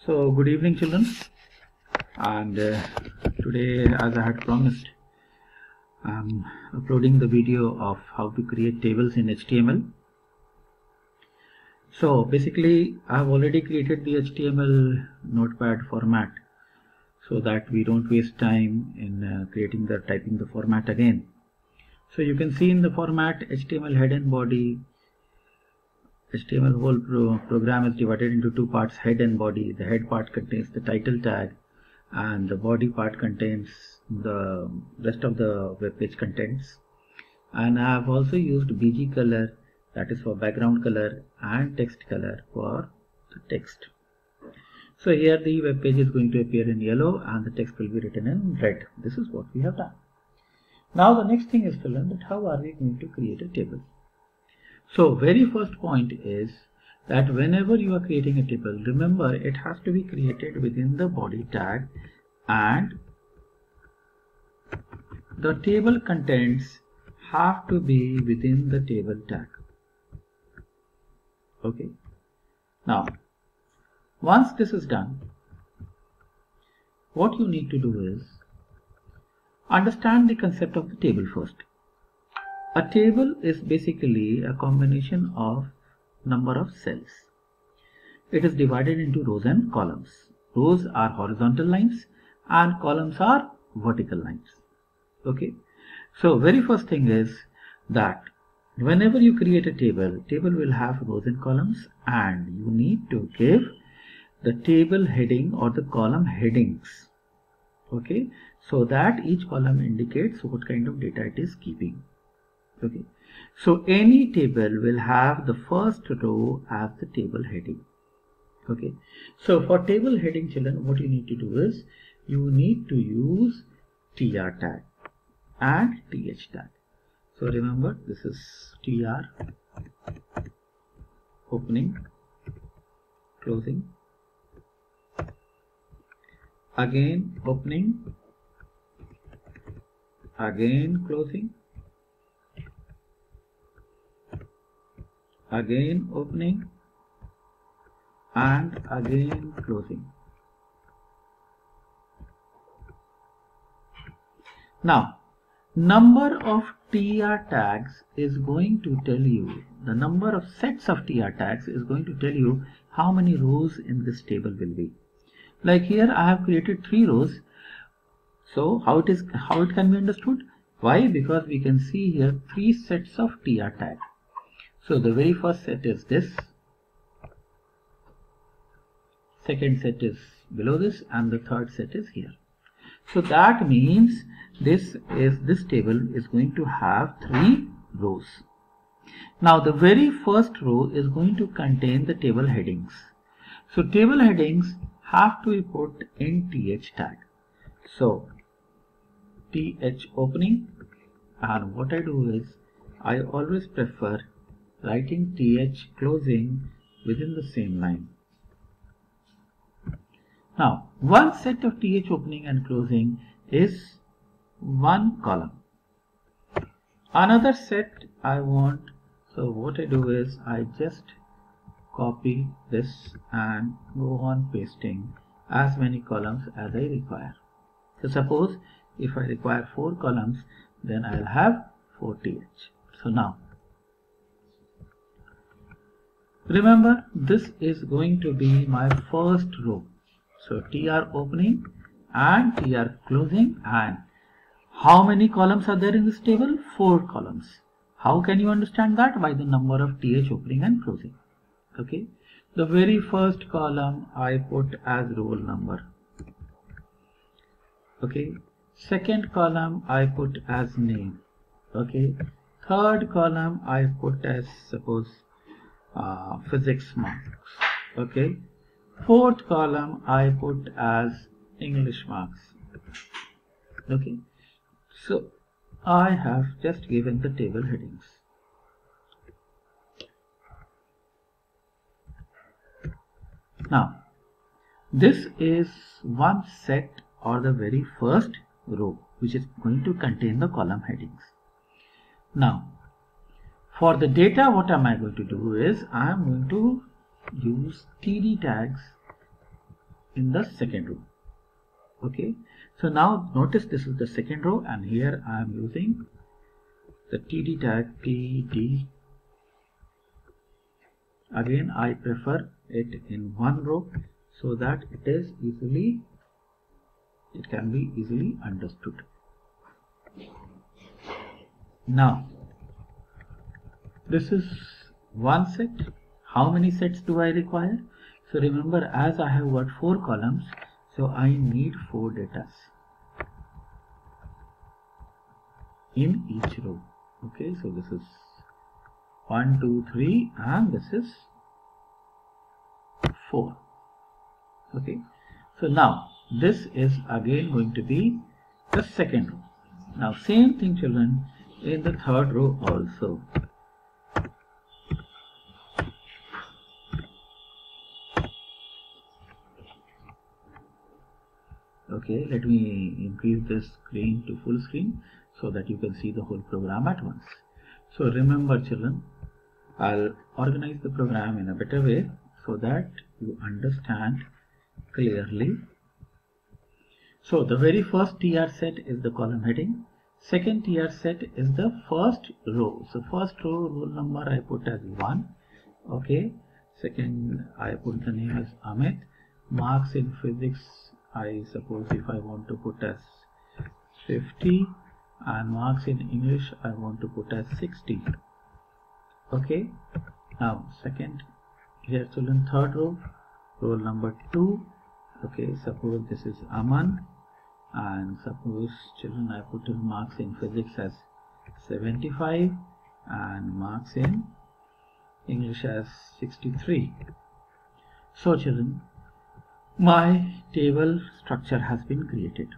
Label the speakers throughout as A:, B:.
A: So good evening children, and today, as I had promised, I'm uploading the video of how to create tables in HTML. So basically I've already created the HTML notepad format so that we don't waste time in typing the format again. So you can see in the format HTML head and body. HTML whole program is divided into two parts, head and body. The head part contains the title tag and the body part contains the rest of the web page contents. And I have also used BG color, that is for background color, and text color for the text. So here the web page is going to appear in yellow and the text will be written in red. This is what we have done. Now the next thing is to learn that how are we going to create a table. So very first point is that whenever you are creating a table, remember it has to be created within the body tag and the table contents have to be within the table tag. Okay. Now, once this is done, what you need to do is understand the concept of the table first. A table is basically a combination of number of cells. It is divided into rows and columns. Rows are horizontal lines and columns are vertical lines. Okay. So very first thing is that whenever you create a table will have rows and columns, and you need to give the table heading or the column headings. Okay. So that each column indicates what kind of data it is keeping. Okay. So any table will have the first row as the table heading. Okay. So for table heading, children, what you need to do is you need to use tr tag and th tag. So remember, this is tr opening, closing, again opening, again closing, again opening, and again closing. Now, number of tr tags is going to tell you, the number of sets of tr tags is going to tell you how many rows in this table will be. Like here I have created 3 rows. So how it can be understood? Why? Because we can see here 3 sets of tr tag. So the very first set is this, second set is below this, and the third set is here. So that means this table is going to have 3 rows. Now the very first row is going to contain the table headings. So table headings have to be put in th tag. So th opening, and what I do is I always prefer writing th closing within the same line. Now, one set of th opening and closing is 1 column. Another set I want, so what I do is I just copy this and go on pasting as many columns as I require. So suppose if I require 4 columns, then I'll have 4 th. So now, remember, this is going to be my first row. So tr opening and tr closing, and how many columns are there in this table? 4 columns. How can you understand that? By the number of th opening and closing. Okay. The very first column I put as roll number. Okay. Second column I put as name. Okay. Third column I put as, suppose, physics marks. Okay. Fourth column I put as English marks. Okay. So I have just given the table headings. Now this is one set or the very first row which is going to contain the column headings. Now for the data, what am I going to do is I am going to use td tags in the second row. Okay, so now notice this is the second row, and here I am using the TD tag TD. Again, I prefer it in one row so that it can be easily understood. Now, this is one set. How many sets do I require? So remember, as I have got 4 columns, so I need 4 data in each row. Okay, so this is 1, 2, 3, and this is 4. Okay, so now this is again going to be the second row. Now same thing, children, in the third row also. Okay, let me increase this screen to full screen so that you can see the whole program at once. So remember, children, I'll organize the program in a better way so that you understand clearly. So the very first TR set is the column heading. Second TR set is the first row. So first row, roll number I put as 1. Okay. Second, I put the name as Amit. Marks in physics, I suppose if I want to put as 50, and marks in English I want to put as 60. Okay. Now second, here children, third row, roll number 2. Okay, suppose this is Aman, and suppose children I put in marks in physics as 75 and marks in English as 63. So children, my table structure has been created.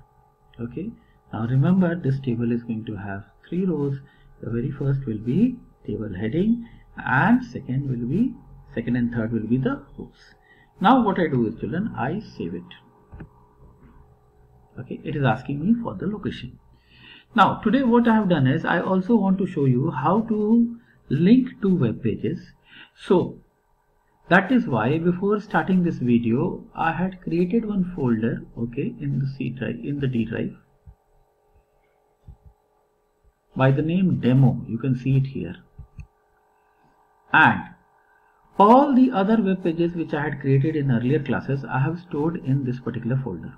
A: Okay, now remember, this table is going to have 3 rows. The very first will be table heading, and second and third will be the rows. Now what I do is, children, I save it. Okay, it is asking me for the location. Now today what I have done is, I also want to show you how to link two web pages. So that is why before starting this video, I had created one folder, okay, in the C drive, in the D drive, by the name demo. You can see it here, and all the other web pages which I had created in earlier classes, I have stored in this particular folder.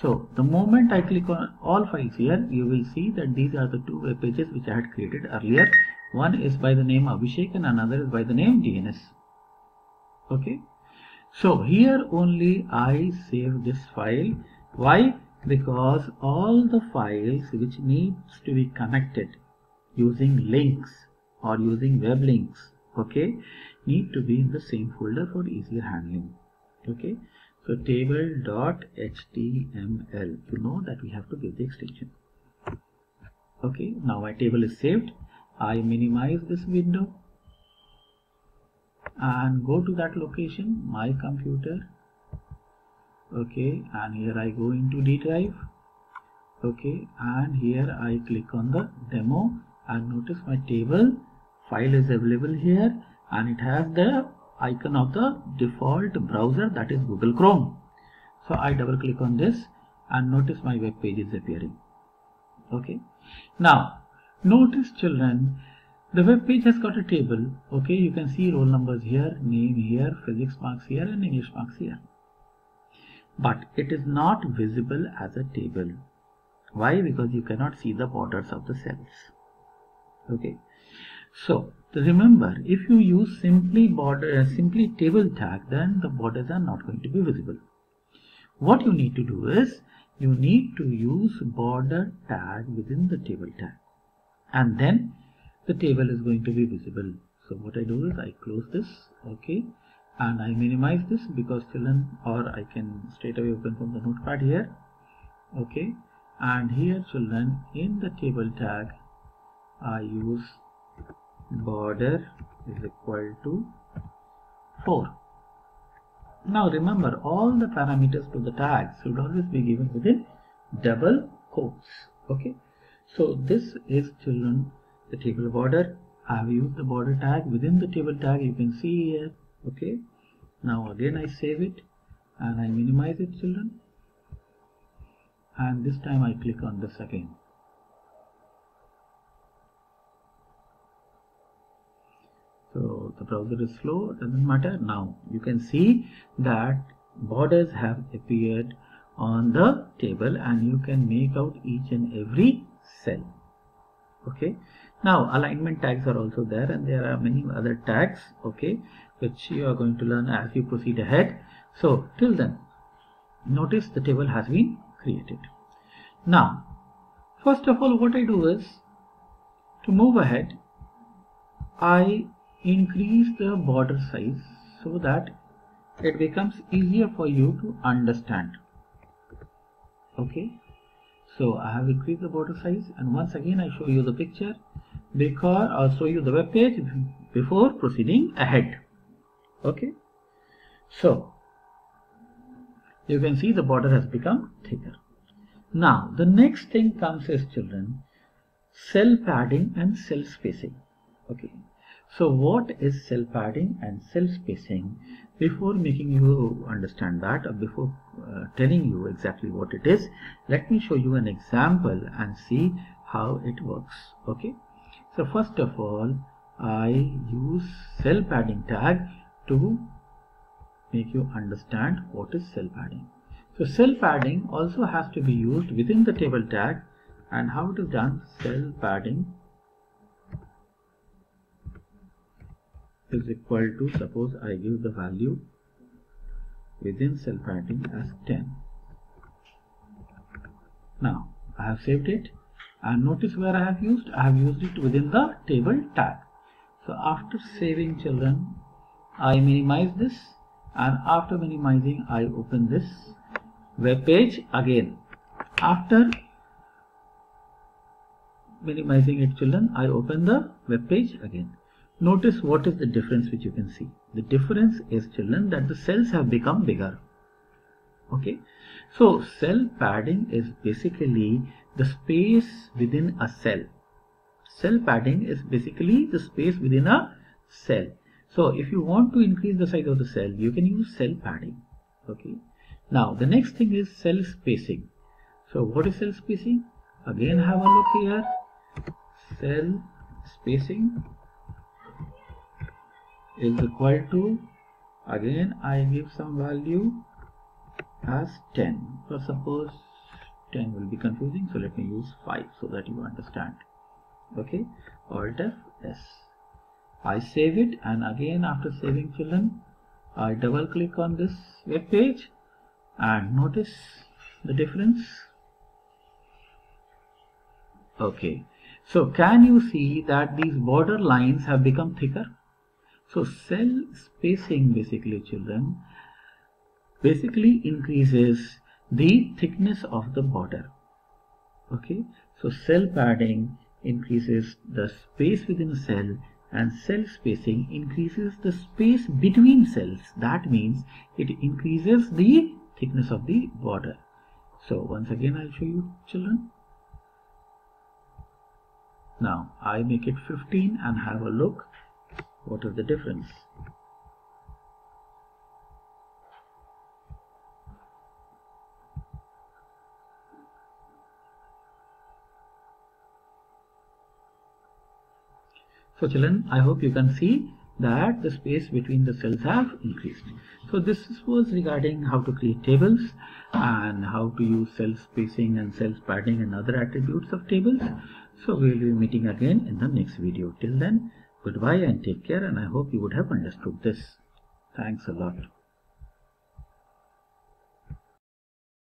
A: So the moment I click on all files here, you will see that these are the 2 web pages which I had created earlier. One is by the name Abhishek and another is by the name DNS. Okay, so here only I save this file. Why? Because all the files which needs to be connected using links or using web links, okay, need to be in the same folder for easier handling. Okay, so table.html, you know that we have to give the extension. Okay, now my table is saved. I minimize this window and go to that location, my computer. Okay, and here I go into D drive. Okay, and here I click on the demo, and notice my table file is available here, and it has the icon of the default browser, that is Google Chrome. So I double click on this, and notice my web page is appearing. Okay, now notice, children, the web page has got a table. Okay, you can see roll numbers here, name here, physics marks here, and English marks here. But it is not visible as a table. Why? Because you cannot see the borders of the cells. Okay, so remember, if you use simply table tag, then the borders are not going to be visible. What you need to do is, you need to use border tag within the table tag, and then the table is going to be visible. So what I do is, I close this, okay, and I minimize this, because children, or I can straight away open from the notepad here. Okay, and here, children, in the table tag I use border is equal to 4. Now remember, all the parameters to the tags should always be given within double quotes. Okay, so this is, children, the table border. I have used the border tag within the table tag, you can see here. Okay, now again I save it, and I minimize it, children, and this time I click on this again. So the browser is slow, doesn't matter. Now you can see that borders have appeared on the table and you can make out each and every cell. Okay, now alignment tags are also there, and there are many other tags, okay, which you are going to learn as you proceed ahead. So till then, notice the table has been created. Now first of all, what I do is, to move ahead, I increase the border size so that it becomes easier for you to understand. Okay, so I have increased the border size, and once again I show you the picture because I'll show you the web page before proceeding ahead. Okay, so you can see the border has become thicker. Now the next thing comes is, children, cell padding and cell spacing. Okay, so what is cell padding and cell spacing? Before making you understand that, or before telling you exactly what it is, let me show you an example and see how it works. Okay, so first of all, I use cell padding tag to make you understand what is cell padding. So cell padding also has to be used within the table tag, and how it is done. Cell padding is equal to, suppose I give the value within cell padding as 10. Now I have saved it, and notice where I have used it within the table tag. So after saving, children, I minimize this, and after minimizing I open this web page again. After minimizing it, children, I open the web page again. Notice what is the difference which you can see. The difference is, children, that the cells have become bigger. Okay, so cell padding is basically the space within a cell. Cell padding is basically the space within a cell. So if you want to increase the size of the cell, you can use cell padding. Okay, now the next thing is cell spacing. So what is cell spacing? Again, have a look here. Cell spacing is equal to, again I give some value as 10, or suppose 10 will be confusing, so let me use 5 so that you understand. Okay, Alt F S. I save it, and again after saving, children, I double click on this web page, and notice the difference. Okay, so can you see that these border lines have become thicker? So cell spacing basically, children, basically increases the thickness of the border. Okay, so cell padding increases the space within a cell, and cell spacing increases the space between cells. That means it increases the thickness of the border. So once again I'll show you, children. Now I make it 15 and have a look. What is the difference? So children, I hope you can see that the space between the cells have increased. So this was regarding how to create tables and how to use cell spacing and cell padding and other attributes of tables. So we will be meeting again in the next video. Till then, goodbye and take care, and I hope you would have understood this. Thanks a lot.